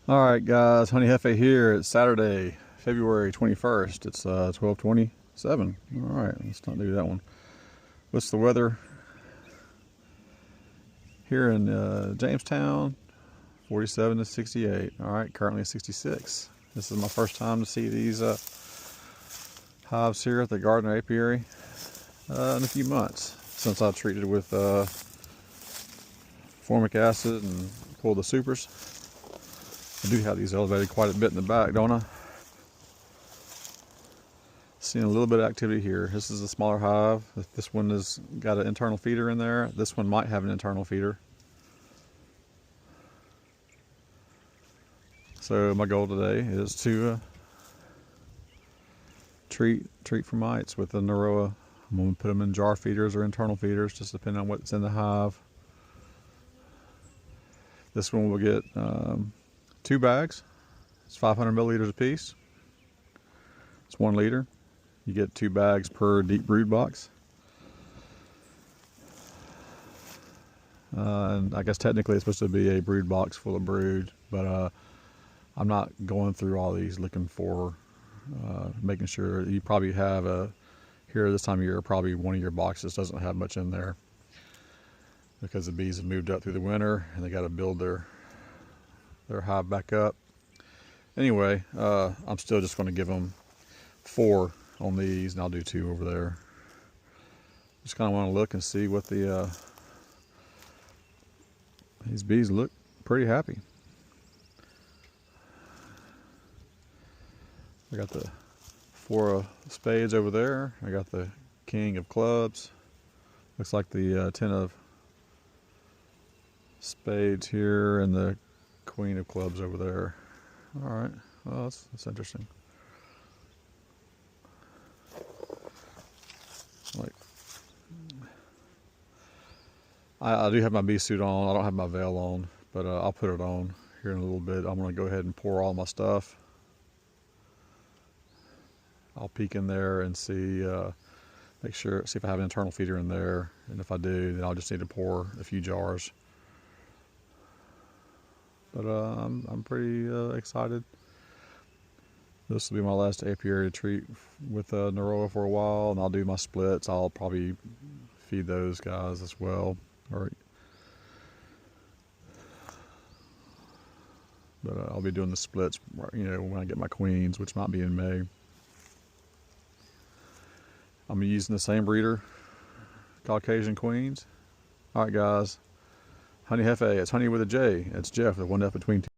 Alright guys, Honey Jefe here. It's Saturday, February 21st. It's 12:27. Alright, let's not do that one. What's the weather here in Jamestown? 47 to 68. Alright, currently 66. This is my first time to see these hives here at the Gardner Apiary in a few months, since I treated with formic acid and pulled the supers. I do have these elevated quite a bit in the back, don't I? Seeing a little bit of activity here. This is a smaller hive. This one has got an internal feeder in there. This one might have an internal feeder. So my goal today is to treat for mites with the Norroa. I'm going to put them in jar feeders or internal feeders, just depending on what's in the hive. This one will get 2 bags. It's 500 milliliters a piece. It's 1 liter. You get 2 bags per deep brood box. And I guess technically it's supposed to be a brood box full of brood, but I'm not going through all these looking for, making sure. You probably have here this time of year, probably one of your boxes doesn't have much in there because the bees have moved up through the winter and they got to build their hive back up. Anyway, I'm still just going to give them 4 on these, and I'll do 2 over there. Just kind of want to look and see what these bees look pretty happy. I got the 4 of spades over there. I got the king of clubs. Looks like the 10 of spades here and the queen of clubs over there. All right, well, that's interesting. Like, I do have my bee suit on. I don't have my veil on, but I'll put it on here in a little bit. I'm going to go ahead and pour all my stuff. I'll peek in there and see, see if I have an internal feeder in there, and if I do, then I'll just need to pour a few jars. But I'm pretty excited. This will be my last apiary treat with Norroa for a while, and I'll do my splits. I'll probably feed those guys as well. But I'll be doing the splits, when I get my queens, which might be in May. I'm using the same breeder, Caucasian queens. All right, guys. Honey Jefe. It's honey with a J. It's Jeff, the one up between 2.